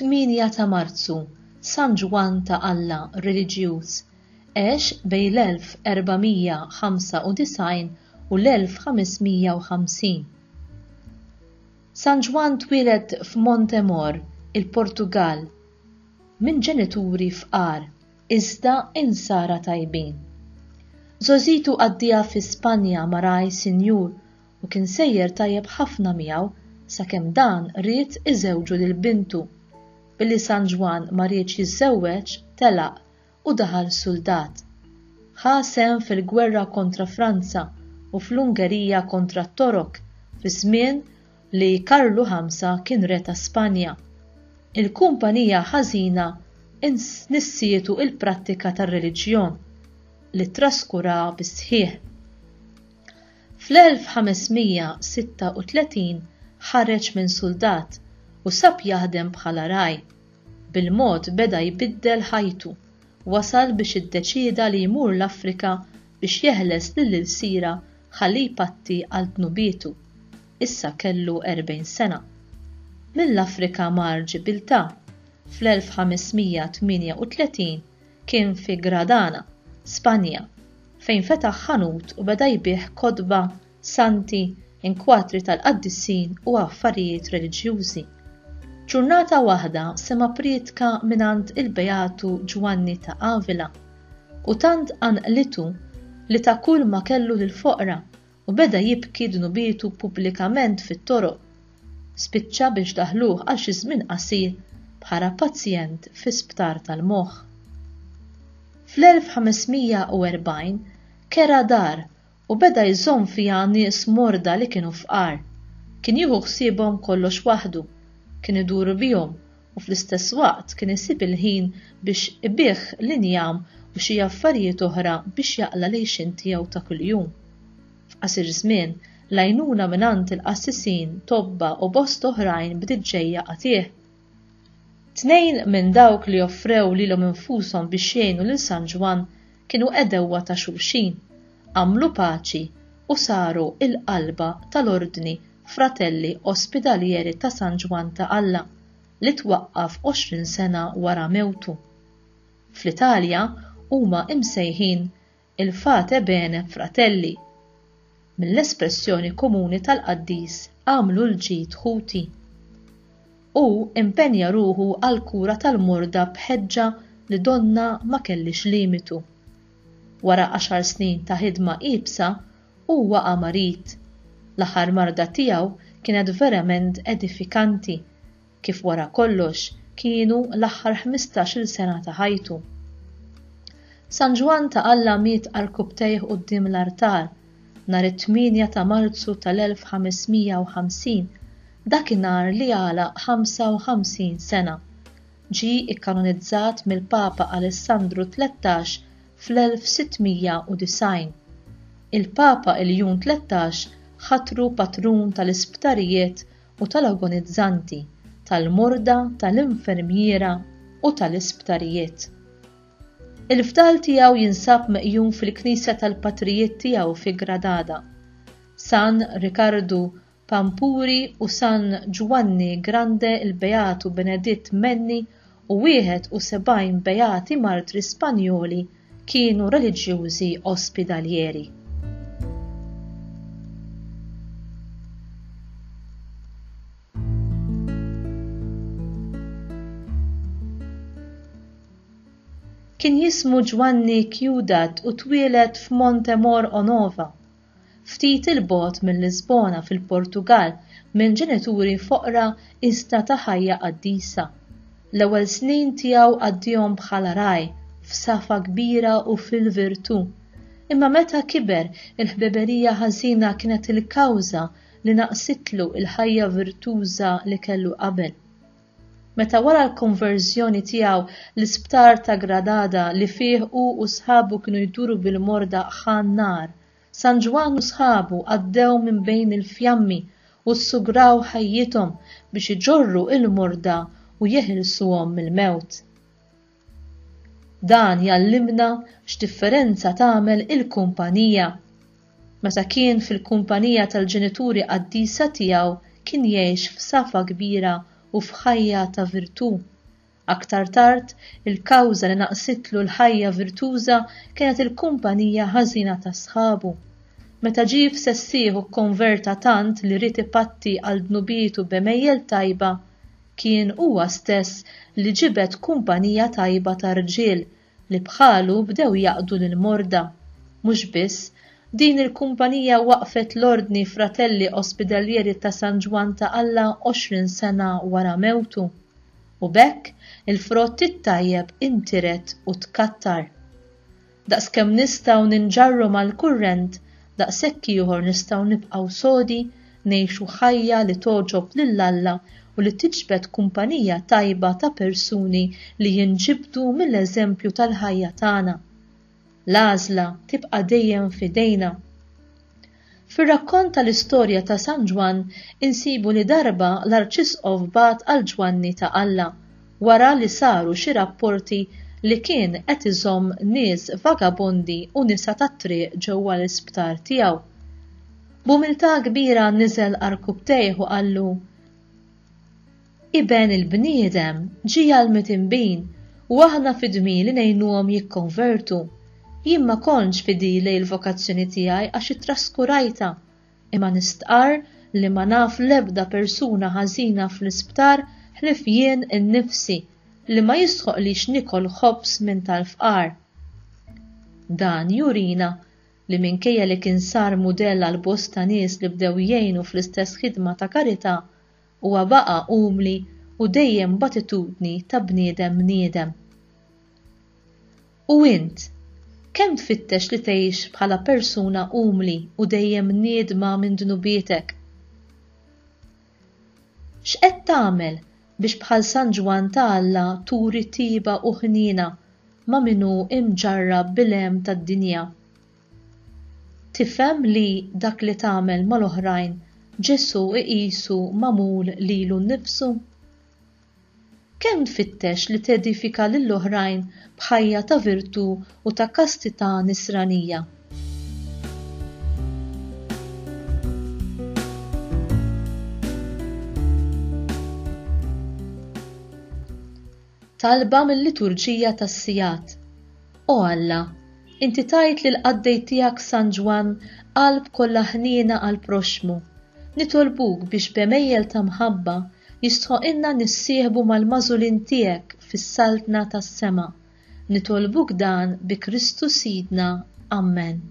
8 ta' Marzu, San Ġwan ta' Alla reliġjuż, għex bejn l-1495 u l-1550. San Ġwan twieled f'Montemor, il-Portugal, minn ġenituri fqar, iżda insara tajbin. Żożitu qaddija fi Spanja ma' raj sinjur u kien sejjer tajjeb ħafna miegħu sakemm dan ried iżewġu lil bintu. Billi San Ġwan ma riedx jiżżewweġ telaq u daħal suldat. Ħasem fil-gwerra kontra Franza u fl-Ungerija kontra t-Torok fi żmien li Karlu V kien re ta' Spanja. Il-kumpanija ħażina nissietu il-prattika tar-reliġjon li traskura bis-sħiħ. Fl-1536 ħareġ minn soldat u sab jaħdem bħala raj. Bil-mod beda jbiddel ħajtu, wasal biex iddeċieda li jmur l-Afrika biex jeħles lill-Ilsira ħalli jpatti għal tnubietu. Issa kellu 40 sena. Mill-Afrika mar Ġibilta. Fl-1538 kien fi Gradana, Spanja, fejn fetaħ ħanut u beda jbieħ kodba, santi, inkwatri tal-qaddissin u affarijiet reliġjużi. Ġurnata waħda sema priedka minant il-Beatu Ġwanni ta' Avila u tant anqlitu li ta' kull ma kellu lil-foqra u beda jibki dnubietu pubblikament fit-toroq. Spiċċa biex daħluh għal xi żmien qasir bħala pazjent fi sptar tal-moħħ. Fl-1540 kera dar u beda jżomm fiha nies morda li kienu fqar. Kien jieħu ħsiebhom kollox waħdu, kien idur bihom u fl-istess waqt kien isib il-ħin biex ibih l-injam u xi affarijiet oħra biex jaqla lejxin tiegħu ta' kuljum. F'qasir żmien l-għajnuna minant il-qassisin, tobba u bost oħrajn bdiet ġejja qatih. 2 minn dawk li offrew lilhom infushom biex jgħinu lil San Ġwan kienu qedewwa ta' xulxin, għamlu paċi u saru il-qalba tal-ordni Fratelli Ospidalieri ta' San Ġwan ta' Alla li twaqqaf 20 sena wara mewtu. Fl-Italja huma imsejħin il-Fate Bene Fratelli. Mill-espressjoni komuni tal-qaddis għamlu l-ġid ħuti. U impenja ruħu għal kura tal-morda bħeġġa li donna ma kellix limitu. Wara 10 snin ta' ħidma qiebsa huwa marit. L-aħħar marda tiegħu kienet verament edifikanti, kif wara kollox kienu l-aħħar 15-il sena ta' ħajtu. San Ġwan ta' Alla miet għal kubtejh quddiem l-artar nhar it-8 ta' Marzu tal-1550, dakinhar li għala 55 sena. Ġie ikkanonizzat mill-Papa Alessandru XIII fl-1690. Il-Papa Iljun XIII ħatru patrun tal-isptarijiet u tal-agonizzanti, tal-morda, tal-infermiera u tal-isptarijiet. Il-fdal tiegħu jinsab meqjum fil-Knisja tal-Patrijiet tiegħu fi Gradada. San Riccardo Pampuri u San Giovanni Grande il-Beatu Beneditt Menni u 71 beati martri Spanjoli kienu reliġjużi ospidalieri. Kien jismu Giovanni Ciudat u twieled f'Montemor Onova, ftit il-bogħod minn Lisbona fil-Portugal minn ġenituri foqra iżda ta' ħajja qaddisa. L-ewwel snin tiegħu qaddihom bħala raj, f'safa kbira u fil-virtù. Imma meta kiber il-ħbiberija ħażina kienet il-kawża li naqsitlu il-ħajja virtuża li kellu qabel. Meta wara l-konverżjoni tiegħu l-isptar ta' Gradada li fih u sħabu kienu jduru bil-morda ħan nar, San Ġwan u sħabu għaddew minn bejn il-fjammi u ssugraw ħajjithom biex iġorru il-morda u jeħilsuhom mill-mewt. Dan jallimna x'differenza tagħmel il-kumpanija. Meta kien fil-kumpanija tal-ġenituri qaddisa tiegħu kien jgħix f'safa kbira u f'ħajja ta' virtù. Aktar tard, il-kawża li naqsitlu l-ħajja virtuża kienet il-kumpanija ħażina ta' sħabu. Meta ġie f'sessieħu konverta tant li rid ipatti għal dnubietu b'mejjel tajba, kien huwa stess li ġibet kumpanija tajba ta' rġiel li bħalu bdew jaqdu lil morda. Mhux biss, din il-kumpanija waqfet l-ordni Fratelli Ospedalieri ta' San Ġwan ta' Alla 20 sena wara mewtu. U bekk il-frott it-tajjeb intiret u tkattar. Daqskemm nistgħu ninġarru mal-kurrent, daqshekk ieħor nistgħu nibqgħu sodi, ngħixu ħajja li toġob lil Alla u li tiġbed kumpanija tajba ta' persuni li jinġibdu mill-eżempju tal-ħajja tagħna. L-għażla tibqa' dejjem f'idejna. Fir-rakkont tal-istorja ta' San Ġwan insibu li darba l-Arċisqof bat għal Ġwanni ta' Alla wara li saru xi rapporti li kien qed iżomm nies vagabondi u nisa tat-triq ġewwa l-isptar tiegħu. B'umiltà kbira niżel arkub u qallu: Iben il-bniedem ġie għal mitinbin u aħna fidmi li ngħinuhom jikkonvertu. Jien ma kontx fidi lejn il-vokazzjoni tiegħi għax ittraskurajta, imma nistqar li ma naf l-ebda persuna ħażina fl-isptar ħlif jien innifsi li ma jisħoqlix nikol ħobs minn tal-fqar. Dan jurina li minkejja li kien sar mudell għal bosta nies li bdew jgħinu fl-istess ħidma ta' karità huwa baqa' umli u dejjem b'attitudni ta' bniedem. U int, kemm tfittex li tgħix bħala persuna umli u dejjem niedma minn dnubietek? X'qed tagħmel biex bħal San Ġwan ta' Alla turi tiba u ħniena ma' minhu imġarrab bil-hemm tad-dinja? Tifhem li dak li tagħmel mal-oħrajn Ġesu iqisu magħmul lilu nnifsu? Kemm tfittex li tedifika lill-oħrajn b'ħajja ta' virtù u ta' kastità nisranija? Talba mill-liturġija tas-sigħat. O Alla, inti tajt lil qaddej tiegħek San Ġwan qalb kollha ħniena għall proxmu. Nitolbuk biex b'mejjel ta' mħabba jistħoqilna nissieħbu mal-magħżulin tiegħek fis-saltna tas-sema. Nitolbuk dan bi Kristu Sidna. Amen.